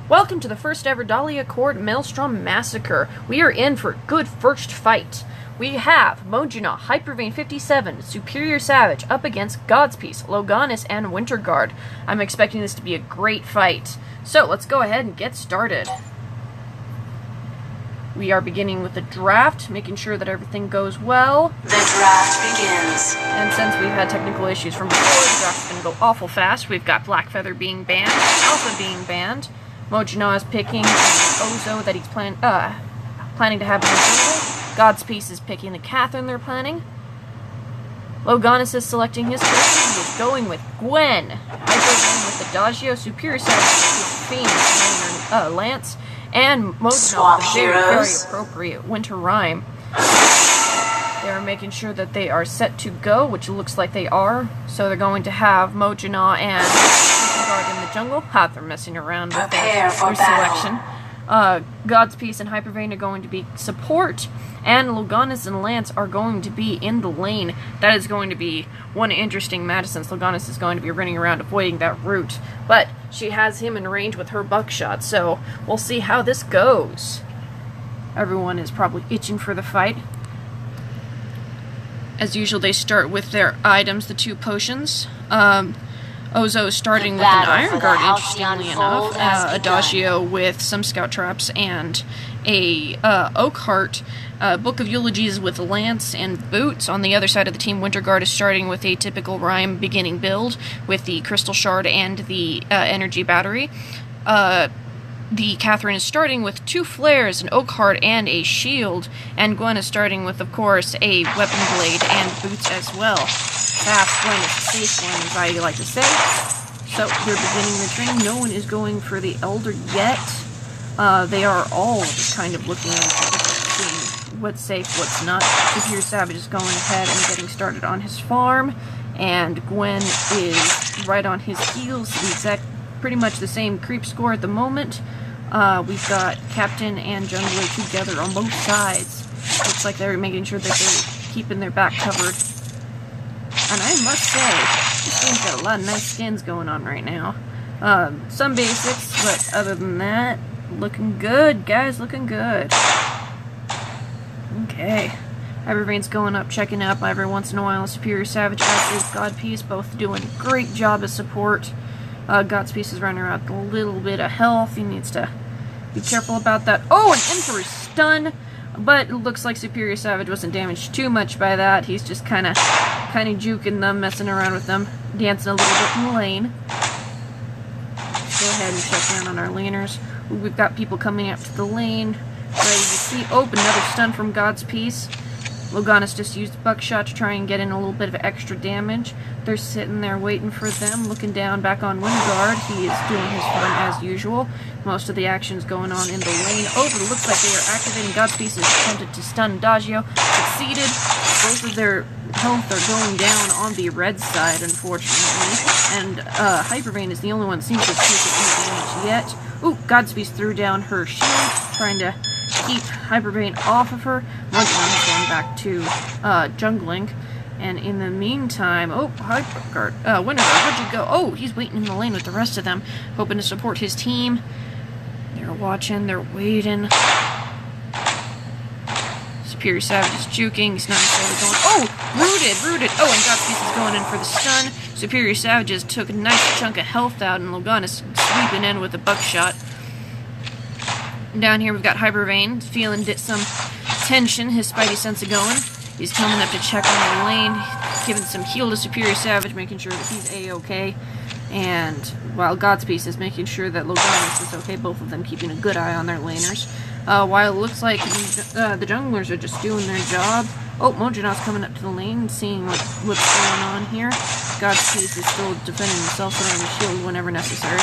Welcome to the first ever Dahlia Court Maelstrom Massacre. We are in for a good first fight. We have Mojonaw, Hypervane 57, SuperiorSavage up against Godspeace, Loganus, and Wynterguard. I'm expecting this to be a great fight. So let's go ahead and get started. We are beginning with the draft, making sure that everything goes well. The draft begins. And since we've had technical issues from before, the draft's going to go awful fast. We've got Blackfeather being banned, Alpha being banned. Mojonaw is picking Ozo that he's planning to have in the jungle. Godspeace is picking the Catherine they're planning. Loganus is selecting his person. He is going with Gwen. Hypervane with the Dahlia, SuperiorSavage with his Fiend, Lance, and Mojonaw with the very appropriate Winter Rhyme. They are making sure that they are set to go, which looks like they are. So they're going to have Mojonaw and Wynterguard in the jungle. Ha, they're messing around with their selection. Godspeace and Hypervane are going to be support, and Loganus and Lance are going to be in the lane. That is going to be one interesting match since Loganus is going to be running around avoiding that route. But she has him in range with her buckshot, so we'll see how this goes. Everyone is probably itching for the fight. As usual, they start with their items, the 2 potions. Ozo starting with an Iron Guard, interestingly enough, Adagio with some Scout Traps, and a Oak Heart, Book of Eulogies with Lance and Boots. On the other side of the team, Wynterguard is starting with a typical Rhyme beginning build with the Crystal Shard and the Energy Battery. The Catherine is starting with 2 flares, an Oak Heart, and a shield, and Gwen is starting with, of course, a weapon blade and boots as well. Fast Gwen is safe Gwen, as I like to say. So they're beginning the training. No one is going for the Elder yet. They are all just kind of looking into seeing what's safe, what's not. SuperiorSavage is going ahead and getting started on his farm, and Gwen is right on his heels. Pretty much the same creep score at the moment. We've got Captain and Jungler together on both sides. Looks like they're making sure that they're keeping their back covered. And I must say, this game's got a lot of nice skins going on right now. Some basics, but other than that, looking good, guys, looking good. Okay. Hypervane's going up, checking up every once in a while. SuperiorSavage, as is Godspeace, both doing a great job as support. Godspeace is running around with a little bit of health. He needs to be careful about that. Oh, an Emperor's stun! But it looks like SuperiorSavage wasn't damaged too much by that. He's just kind of juking them, messing around with them, dancing a little bit in the lane. Let's go ahead and check in on our laners. Ooh, we've got people coming up to the lane, ready to see. Oh, another stun from Godspeace. Loganus just used Buckshot to try and get in a little bit of extra damage. They're sitting there waiting for them, looking down back on Wynterguard. He is doing his farm as usual. Most of the action's going on in the lane. Oh, but it looks like they are activating. Godspeace is attempted to stun Adagio. Succeeded. Both of their health are going down on the red side, unfortunately. And Hypervane is the only one that seems to have taken any damage yet. Ooh, Godspeace threw down her shield, trying to keep Hypervane off of her. Mojonaw is going back to jungling. And in the meantime, oh, Hyperguard, Wynterguard, where'd you go? Oh, he's waiting in the lane with the rest of them, hoping to support his team. They're watching, they're waiting. SuperiorSavage is juking, he's not necessarily going. Oh, rooted! Oh, and Godspeace is going in for the stun. SuperiorSavage took a nice chunk of health out, and Loganus sweeping in with a buckshot. Down here we've got Hypervane, feeling some tension, his spidey sense of going. He's coming up to check on the lane, giving some heal to SuperiorSavage, making sure that he's A-okay. And while Godspeace is making sure that Loganus is okay, both of them keeping a good eye on their laners. While it looks like the junglers are just doing their job. Oh, Mojonaw's coming up to the lane, seeing what's going on here. Godspeace is still defending himself, throwing the shield whenever necessary.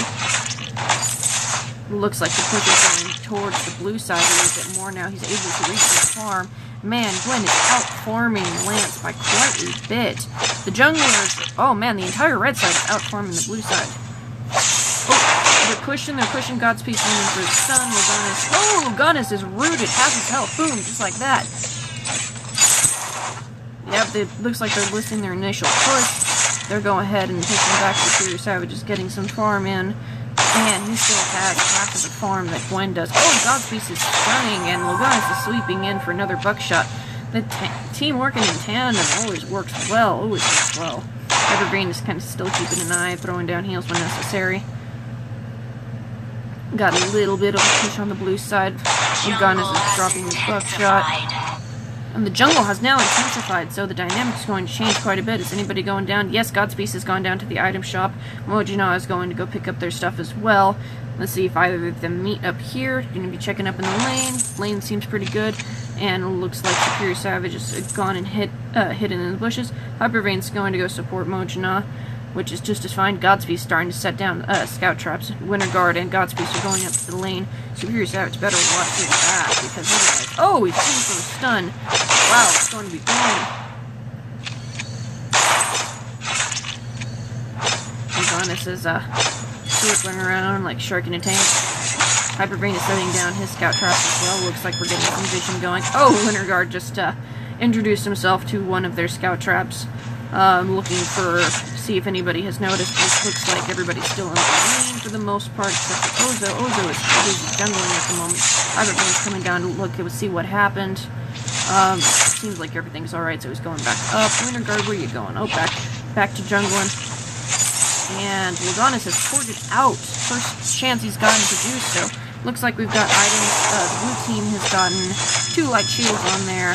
Looks like the push is going towards the blue side a little bit more now. He's able to reach the farm. Man, Gwen is outfarming Lance by quite a bit. The junglers, oh man, the entire red side is outfarming the blue side. Oh, they're pushing Godspeace in for his stun. Loganus is rooted, half his health, boom, just like that. Yep, it looks like they're listing their initial push. They're going ahead and taking back SuperiorSavage, is getting some farm in. And he still has half of the farm that Gwen does. Oh, Godspeace is stunning, and Loganus is sweeping in for another buckshot. The team working in tandem always works well. Always works well. Evergreen is kind of still keeping an eye, throwing down heals when necessary. Got a little bit of a push on the blue side. Loganus is dropping the buckshot. And the jungle has now intensified, so the dynamic is going to change quite a bit. Is anybody going down? Yes, Godspeace has gone down to the item shop. Mojonaw is going to go pick up their stuff as well. Let's see if either of them meet up here. Going to be checking up in the lane. Lane seems pretty good. And it looks like SuperiorSavage has gone and hidden in the bushes. Hypervane's going to go support Mojonaw, which is just as fine. Godspeace starting to set down scout traps. Wynterguard and Godspeace are going up to the lane. SuperiorSavage better watch his back, because otherwise... Oh, he's in for a stun. Wow, it's going to be fine. Loganus is circling around like shark in a tank. Hypervane is setting down his scout traps as well. Looks like we're getting some vision going. Oh, Wynterguard just introduced himself to one of their scout traps. Looking for, see if anybody has noticed. It looks like everybody's still in the lane for the most part, except for Ozo. Ozo is busy jungling at the moment. Hypervane's coming down to look to see what happened. Seems like everything's alright, so he's going back up. Wynterguard, where are you going? Oh, back to jungling. And Loganus has ported out. First chance he's gotten to do so. Looks like we've got items. The blue team has gotten 2 light shields on there.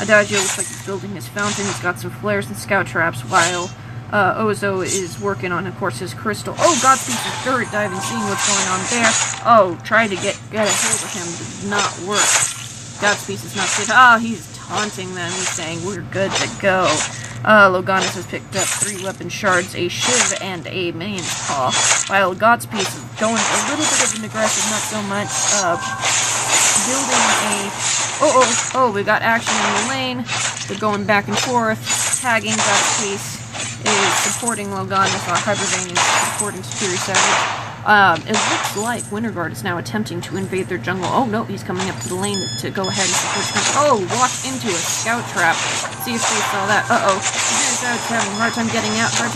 Adagio looks like he's building his fountain. He's got some flares and scout traps, while Ozo is working on, of course, his crystal. Oh, Godspeace is dirt diving, seeing what's going on there. Oh, trying to get a hold of him did not work. Godspeace is not safe. Ah, he's taunting them. He's saying, we're good to go. Loganus has picked up 3 weapon shards, a shiv, and a main paw, while Godspeace is going a little bit of an aggressive, not so much, building a... Oh, we got action in the lane. They're going back and forth, tagging. Godspeace is supporting Loganus, while Hypervane is supporting SuperiorSavage. It looks like Wynterguard is now attempting to invade their jungle. Oh no, he's coming up to the lane to go ahead and support them. Oh, walked into a scout trap. See if they saw that. Uh-oh. SuperiorSavage having a hard time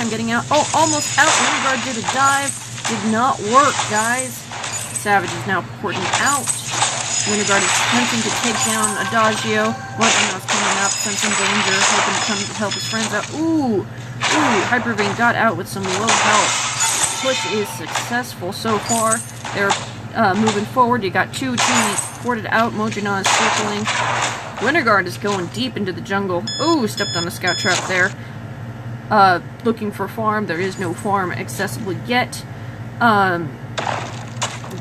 getting out. Oh, almost out. Wynterguard did a dive. Did not work, guys. Savage is now porting out. Wynterguard is attempting to take down Adagio. Mojonaw's coming up, sensing danger, hoping to come to help his friends out. Ooh, Hypervane got out with some low health. Push is successful so far. They're moving forward. You got 2 teammates ported out. Mojonaw is circling. Wynterguard is going deep into the jungle. Ooh, stepped on the scout trap there. Looking for farm. There is no farm accessible yet.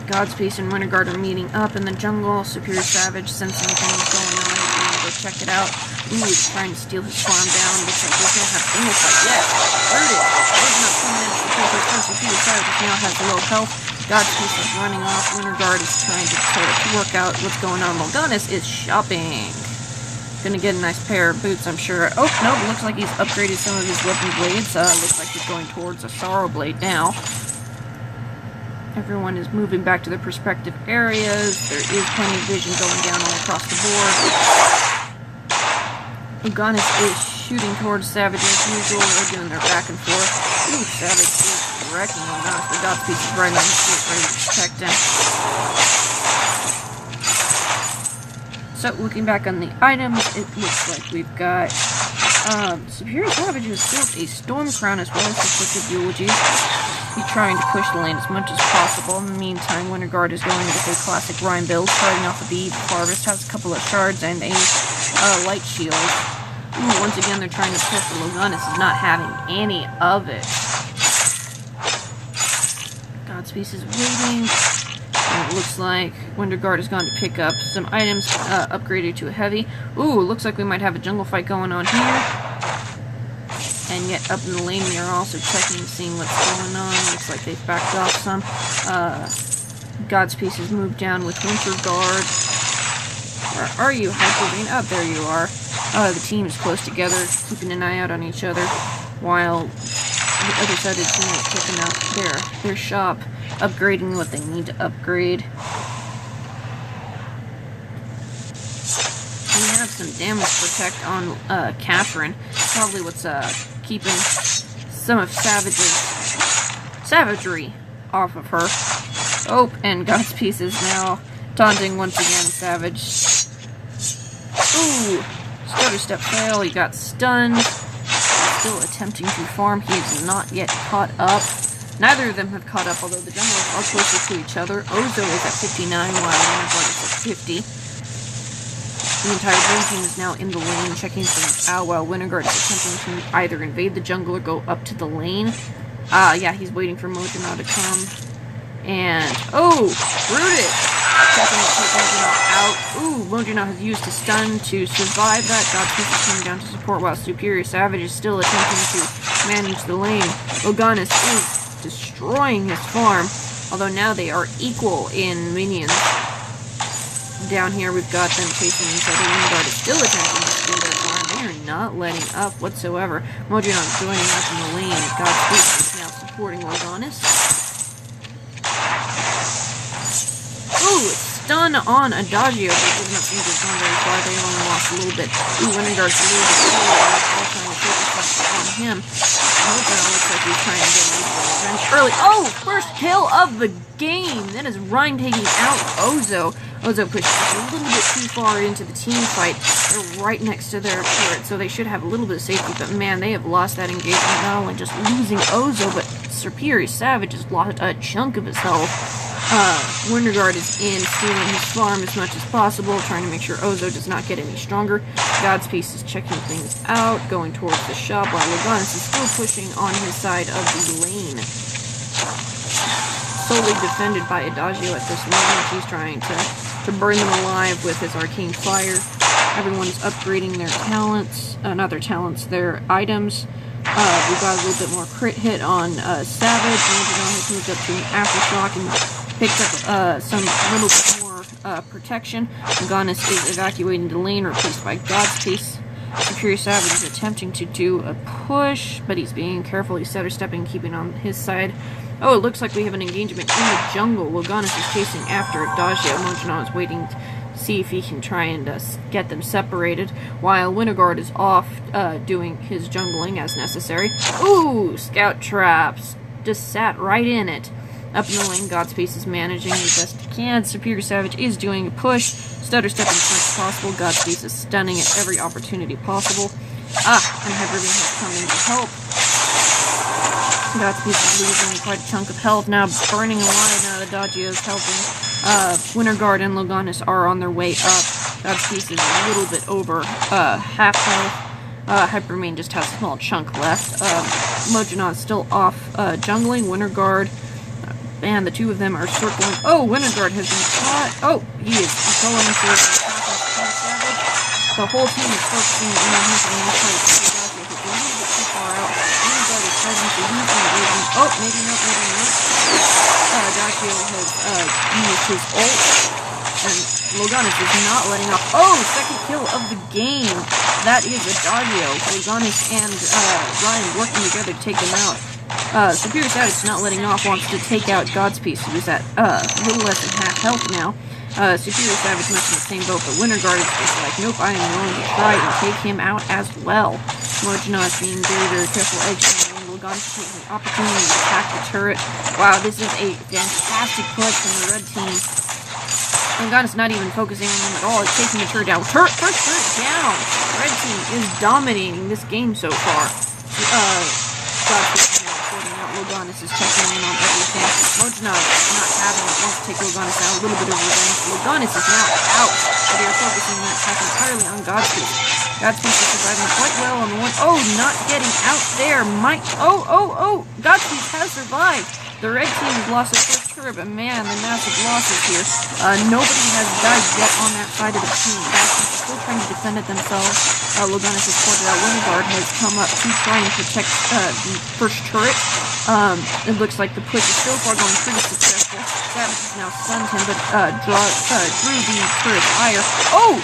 Godspeace and Wynterguard are meeting up in the jungle. SuperiorSavage sensing things going on. He's going to go check it out. Ooh, he's trying to steal his farm down. Looks like there's no have single fight yet. Heard it. There's not 2 minutes to kill his first. SuperiorSavage now has low health. Godspeace is running off. Wynterguard is trying to work out what's going on. Loganus is shopping. Gonna get a nice pair of boots, I'm sure. Oh, no, looks like he's upgraded some of his weapon blades. Looks like he's going towards a sorrow blade now. Everyone is moving back to their respective areas. There is plenty of vision going down all across the board. Loganus is shooting towards Savage as usual. They're doing their back and forth. Ooh, Savage is wrecking Loganus. The Godspeace is right on his feet, ready to protect him. So, looking back on the items, it looks like we've got SuperiorSavage has built a Storm Crown as well as the Book of Eulogies. He's trying to push the lane as much as possible. In the meantime, Wynterguard is going with a classic Rhyme build, starting off with the Harvest, has a couple of shards and a light shield. Ooh, once again, they're trying to push, but Loganus is not having any of it. Godspeace is waiting. And it looks like Wynterguard has gone to pick up some items, upgraded to a heavy. Ooh, looks like we might have a jungle fight going on here. And yet, up in the lane, we are also checking and seeing what's going on. Looks like they've backed off some. Godspeace has moved down with Wynterguard. Where are you, Hypervane? Oh, there you are. The team is close together, keeping an eye out on each other, while the other side of the team is checking out their shop, upgrading what they need to upgrade. We have some damage protect on Catherine. Probably what's keeping some of Savage's savagery off of her. Oh, and Godspeace is now taunting once again Savage. Ooh, stutter step fail, he got stunned. Still attempting to farm, he is not yet caught up. Neither of them have caught up, although the junglers are closer to each other. Ozo is at 59, while Wynterguard is at 50. The entire blue team is now in the lane, checking things out, while Wynterguard is attempting to either invade the jungle or go up to the lane. Yeah, he's waiting for Mojonaw to come. And, oh, rooted! Checking to take Mojonaw out. Ooh, Mojonaw has used his stun to survive that. Godspeace is coming down to support, while SuperiorSavage is still attempting to manage the lane. Loganus is destroying his farm, although now they are equal in minions. Down here we've got them chasing each other. Wynterguard is still attempting to steal their farm. They are not letting up whatsoever. Mojonaw is joining up in the lane. Godspeace is now supporting Loganus. Ooh, stun on Adagio, but it doesn't seem to have gone very far. They only lost a little bit. Ooh, Wynterguard's a little bit slower. They're all trying to focus on him. Mojonaw looks like he's trying to get a little bit of revenge early. Oh, first kill of the game! That is Rhyme taking out Ozo. Ozo pushed a little bit too far into the team fight. They're right next to their turret, so they should have a little bit of safety, but man, they have lost that engagement. Not only just losing Ozo, but SuperiorSavage has lost a chunk of his health. Wynterguard is in, stealing his farm as much as possible, trying to make sure Ozo does not get any stronger. Godspeace is checking things out, going towards the shop, while Loganus is still pushing on his side of the lane. Solely defended by Adagio at this moment. He's trying to burn them alive with his arcane fire. Everyone's upgrading their talents, not their talents, their items. We got a little bit more crit hit on Savage. Mojonaw has moved up to an Aftershock and picked up some little bit more protection. Loganus is evacuating the lane, replaced by Godspeace. SuperiorSavage is attempting to do a push, but he's being careful. He's stutter stepping, keeping on his side. Oh, it looks like we have an engagement in the jungle. Loganus is chasing after Dahlia. Mojonaw is waiting to see if he can try and get them separated, while Wynterguard is off doing his jungling as necessary. Ooh, scout traps. Just sat right in it. Up in the lane, Godspeace is managing the best he can. SuperiorSavage is doing a push, stutter stepping as much as possible. Godspeace is stunning at every opportunity possible. And Hyperbeam has come in to help. Godspeace is losing quite a chunk of health now, burning alive now that Adagio is helping. Wynterguard and Loganus are on their way up. Godspeace is a little bit over half health. Hyperbeam just has a small chunk left. Mojonaw is still off jungling. Wynterguard, and the two of them are circling. Oh, Wynterguard has been caught. Oh, he is going for Savage. The whole team is focusing on his own fight. Adagio is a little bit too far out. Wynterguard is starting to lose the engagement. Oh, maybe not, maybe not. Adagio has used his ult, and Loganus is not letting up. Oh, second kill of the game. That is Adagio. Loganus and Ryan working together to take them out. SuperiorSavage is not letting off, wants to take out Godspeace, who's at a little less than half health now. SuperiorSavage much in the same boat, but Wynterguard is just like, nope, I am willing to try and take him out as well. Mojonaw is being very, very careful, edging. Loganus taking the opportunity to attack the turret. Wow, this is a fantastic push from the red team. Loganus not even focusing on them at all. It's taking the turret down. First turret down! The red team is dominating this game so far. Godspeace is reporting out. Loganus is checking in on everything. Mojonaw is not having it. Wants to take Loganus out. A little bit of revenge. Loganus is now out. But they are focusing on attack entirely on Godspeace. Godspeace is surviving quite well on the one. Oh, not getting out there. Oh! Godspeace has survived. The red team has lost their first turret, but man, the massive losses here. Nobody has died yet on that side of the team. Godspeace is still trying to defend it themselves. Loganus has pointed out. Wynterguard has come up to try and protect the first turret. It looks like the push is so far going pretty successful. Savage has now stunned him, but drew the turret's ire. Oh!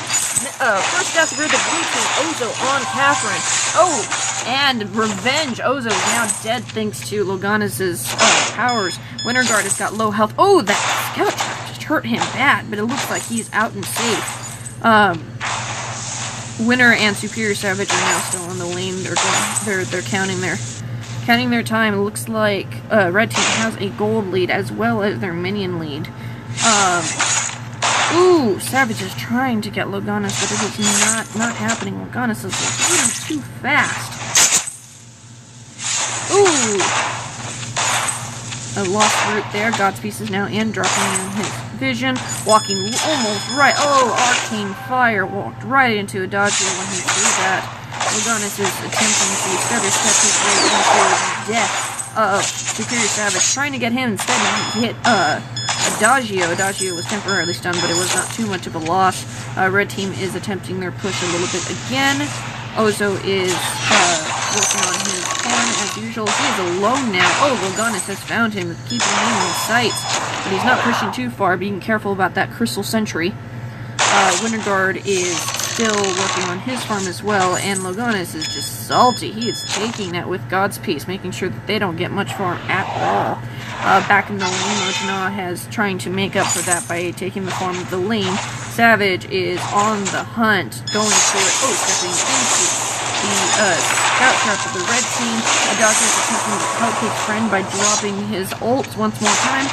First death for the blue team. Ozo on Catherine. Oh! And revenge. Ozo is now dead thanks to Loganus' powers. Wynterguard has got low health. Oh, that scout trap just hurt him bad, but it looks like he's out and safe. Winter and SuperiorSavage are now still on the lane. They're counting their Counting their time, it looks like Red Team has a gold lead as well as their minion lead. Ooh, Savage is trying to get Loganus, but it is not happening. Loganus is like too fast. Ooh! A lost route there. Godspeace is now in, dropping in his vision, walking almost right. Oh, Arcane Fire walked right into Adagio when he threw that. Loganus is attempting to stutter step his way into death of SuperiorSavage, trying to get him instead. He hit Adagio. Adagio was temporarily stunned, but it was not too much of a loss. Red Team is attempting their push a little bit again. Ozo is working on his farm as usual. He is alone now. Oh, Loganus has found him, keeping him in sight. But he's not pushing too far, being careful about that Crystal Sentry. Wynterguard is still working on his farm as well, and Loganus is just salty. He is taking that with Godspeace, making sure that they don't get much farm at all. Back in the lane, Mojonaw has trying to make up for that by taking the farm of the lane. Savage is on the hunt, going for it. Oh, stepping into the scout trap of the red team. Adagio is attempting to help his friend by dropping his ults once more time.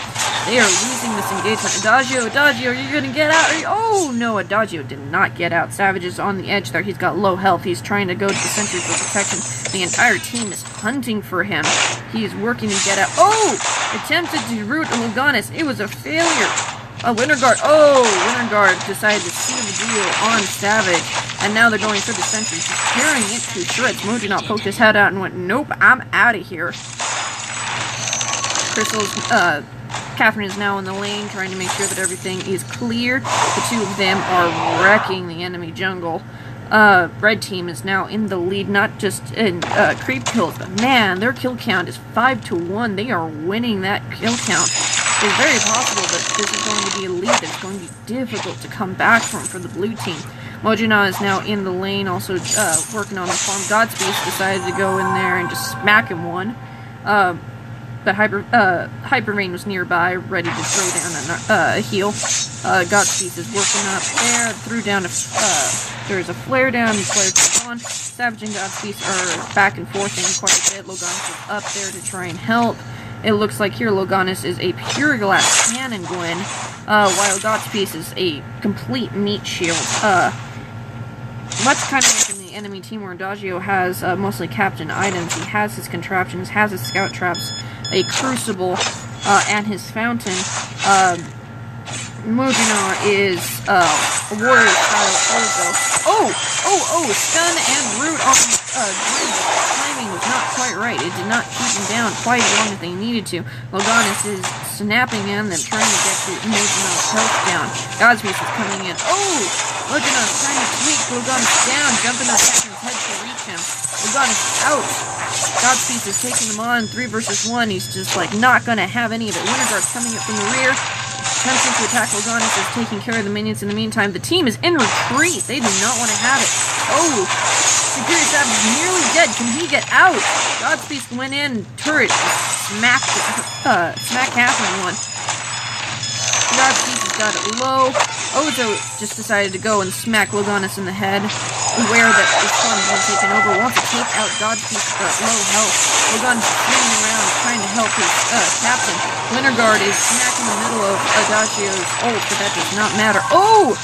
They are losing this engagement. Adagio, you're gonna get out. Oh no, Adagio did not get out. Savage is on the edge there. He's got low health. He's trying to go to the sentry for protection. The entire team is hunting for him. He's working to get out. Oh! Attempted to root Loganus. It was a failure. Wynterguard decided to seal the deal on Savage, and now they're going for the sentry, just tearing it to shreds. Mojonaw poked his head out and went, nope, I'm out of here. Catherine is now in the lane, trying to make sure that everything is clear. The two of them are wrecking the enemy jungle. Red Team is now in the lead, not just in creep kills, but man, their kill count is 5-1. They are winning that kill count. It's very possible that this is going to be a lead that's going to be difficult to come back from for the blue team. Mojonaw is now in the lane, also working on the farm. Godspeace decided to go in there and just smack him one. But Hyper Rain was nearby, ready to throw down a heal. Godspeace is working up there, threw down there's a flare down, he flared back on. Savage and Godspeace are back and forth in quite a bit. Loganus is up there to try and help. It looks like here Loganus is a pure glass cannon Gwyn, while Godspeace is a complete meat shield. Much kind of like in the enemy team where Adagio has mostly captain items. He has his contraptions, has his scout traps, a crucible, and his fountain. Mojonaw is a warrior style Ozo. Oh! Stun and root on Gwyn. Timing was not quite right. It did not keep him down quite as long as they needed to. Loganus is snapping in, then trying to get to Mojonaw's health down. Godspeace is coming in. Oh! Mojonaw is trying to tweak Loganus down, jumping up his head to reach him. Loganus out. Godspeace is taking him on 3 versus 1. He's just like not gonna have any of it. Wynterguard's coming up from the rear. Attempting to attack Loganus is taking care of the minions in the meantime. The team is in retreat. They do not want to have it. Oh! SuperiorSavage is nearly dead. Can he get out? Godspeace went in. Turret smack Catherine one. Godspeace has got it low. Ozo just decided to go and smack Loganus in the head. Aware that his son has been taken over. Wants to take out Godspeace but low health. Loganus is swinging around trying to help his captain. Wynterguard is smack in the middle of Adagio's ult, but that does not matter. Oh!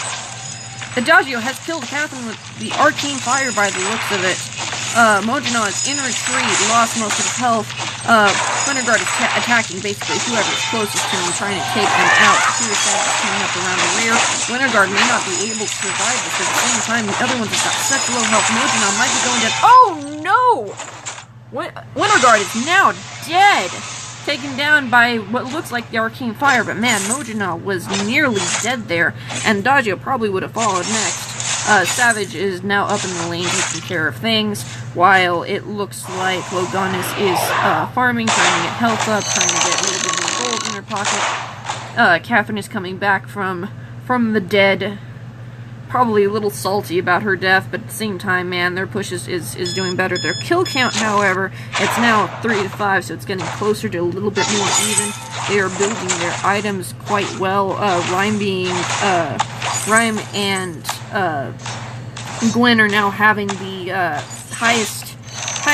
Adagio has killed Catherine with the Arcane Fire by the looks of it. Mojonaw is in retreat, lost most of his health. Wynterguard is attacking basically whoever's closest to him, trying to take them out. SuperiorSavage is coming up around the rear. Wynterguard may not be able to survive this, but at the same time, the other ones have got such low health. Mojonaw might be going down. Oh no! Wynterguard is now dead! Taken down by what looks like the Arcane Fire, but man, Mojonaw was nearly dead there, and Adagio probably would have followed next. Savage is now up in the lane taking care of things, while it looks like Loganus is farming, trying to get health up, trying to get a little bit more gold in her pocket. Catherine is coming back from the dead, probably a little salty about her death, but at the same time, man, their push is doing better. Their kill count, however, it's now 3-5, so it's getting closer to a little bit more even. They are building their items quite well. Rhyme and Gwyn are now having the highest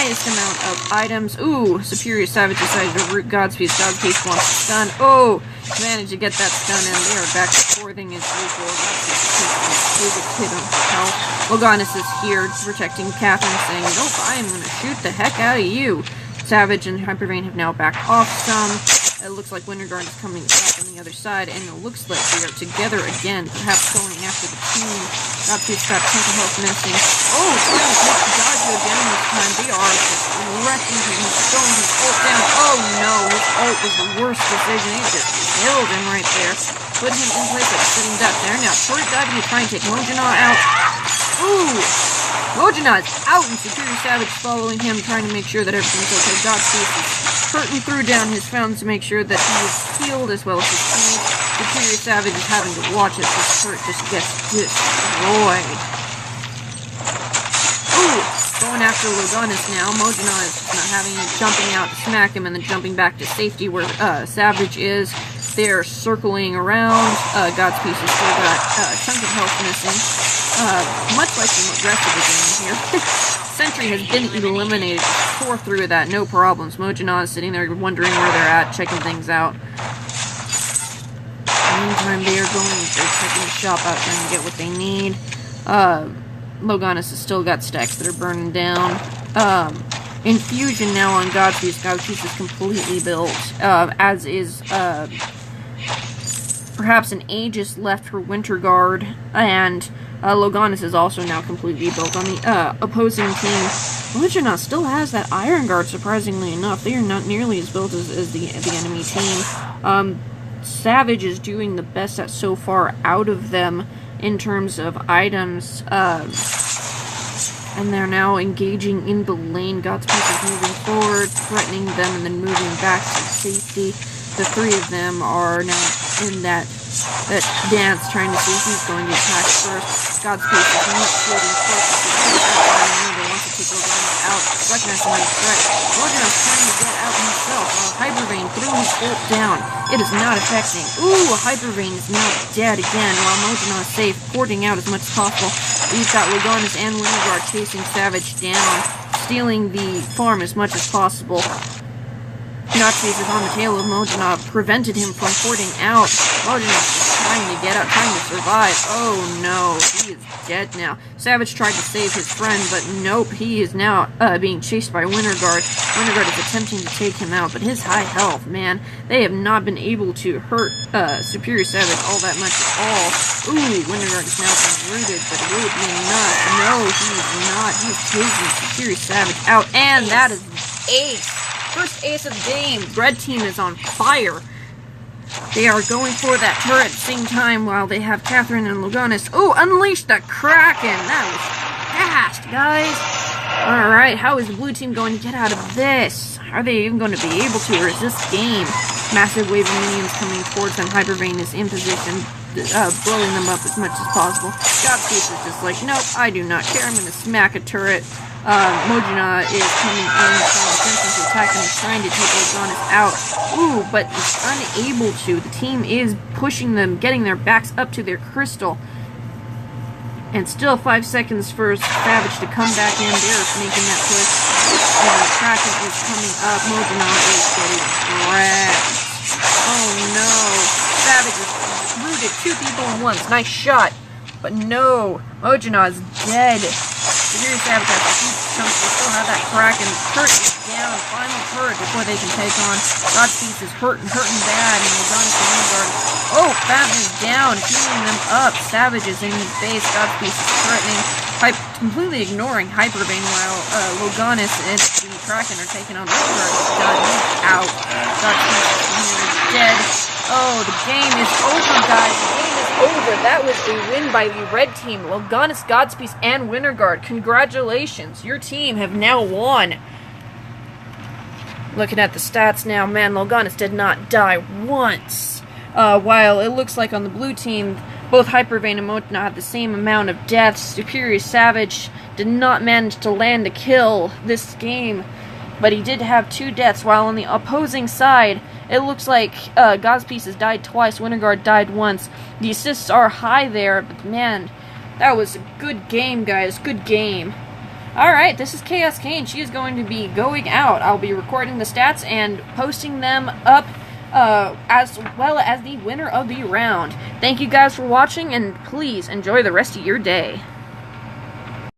highest amount of items. Ooh, Superior Savage decided to root Godspeace. Godspeace wants to stun. Oh, managed to get that stun in. They are back to forthing as usual. Godspeace hit him. Loganus is here protecting Catherine, saying, nope, I am going to shoot the heck out of you. Savage and Hypervane have now backed off some. It looks like Wynterguard is coming back on the other side, and it looks like they are together again, perhaps going after the team. Godspeace got Temple Health missing. Oh, trying to take Dahlia down this time. They are just wrecking him. He's throwing his ult down. Oh no, his ult was the worst decision. He just killed him right there. Put him in place like a sitting duck there. Now, short diving to try and take Mojonaw out. Ooh! Mojonaw is out, and SuperiorSavage following him, trying to make sure that everything's okay. Godspeace is hurt and threw down his fountain to make sure that he is healed as well as his team. SuperiorSavage is having to watch as his hurt just gets destroyed. Ooh! Going after Loganus now. Mojonaw is just not having it, jumping out to smack him and then jumping back to safety where Savage is. They're circling around. Godspeace has still got a chunk of health missing. Much like the rest of the game here. Sentry has been eliminated. Tore through that, no problems. Mojonaw is sitting there wondering where they're at, checking things out. Meantime, they're checking the shop out, trying to get what they need. Loganus has still got stacks that are burning down. Infusion now on Godspeace. Godspeace is completely built, as is, perhaps an Aegis left for Wynterguard, and Loganus is also now completely built. On the opposing team, Mojonaw still has that Iron Guard, surprisingly enough. They are not nearly as built as the enemy team. Savage is doing the best at so far out of them in terms of items, and they're now engaging in the lane. Godspeace is moving forward, threatening them, and then moving back to safety. The three of them are now in that dance, trying to see who's going to attack first. Godspeace is not floating close to the wants to take Loganus out. Recognizing the threat. Loganus trying to get out himself while Hypervane threw his ult down. It is not affecting. Ooh, Hypervane is now dead again while Mojonaw is safe, porting out as much as possible. We've got Loganus and Wynterguard chasing Savage down, stealing the farm as much as possible. Godspeace is on the tail of Mojonaw, prevented him from porting out. Mojonaw is trying to get out, trying to survive. Oh no, he is dead now. Savage tried to save his friend, but nope, he is now being chased by Wynterguard. Wynterguard is attempting to take him out, but his high health, man, they have not been able to hurt SuperiorSavage all that much at all. Ooh, Wynterguard is now being rooted, but will it be enough? No, he is not. He is taking SuperiorSavage out, and that is ace. First ace of the game. Red team is on fire. They are going for that turret at the same time while they have Catherine and Loganus. Oh, unleash the Kraken! That was fast, guys. Alright, how is the blue team going to get out of this? Are they even going to be able to resist game? Massive wave of minions coming towards them. Hypervane is in position, blowing them up as much as possible. Godspeace is just like, nope, I do not care. I'm going to smack a turret. Mojonaw is coming in, attempting to attack him, trying to take Loganus out. Ooh, but is unable to. The team is pushing them, getting their backs up to their crystal. And still 5 seconds for Savage to come back in. They're making that push. And Kraken is coming up. Mojonaw is getting wrecked. Oh no. Savage is rooted 2 people at once. Nice shot. But no. Mojonaw is dead. SuperiorSavage has a huge chunk. They still have that Kraken. Turret is down. Final turret before they can take on. Godspeace is hurting bad. And Loganus and Wynterguard. Oh, Fountain is down. Healing them up. Savage is in his base. Godspeace is threatening. Completely ignoring Hypervane while Loganus and the Kraken are taking on Wynterguard. He's out. Godspeace is dead. Oh, the game is over, guys. The game is over. That was a win by the red team. Loganus, Godspeace, and Wynterguard. Congratulations. Your team have now won. Looking at the stats now, man, Loganus did not die once. While it looks like on the blue team, both Hypervane and Mojonaw had the same amount of deaths. SuperiorSavage did not manage to land a kill this game, but he did have 2 deaths, while on the opposing side, it looks like Godspeace has died twice, Wynterguard died once. The assists are high there, but man, that was a good game, guys. Good game. Alright, this is Chaos Kane. She is going to be going out. I'll be recording the stats and posting them up as well as the winner of the round. Thank you guys for watching, and please enjoy the rest of your day.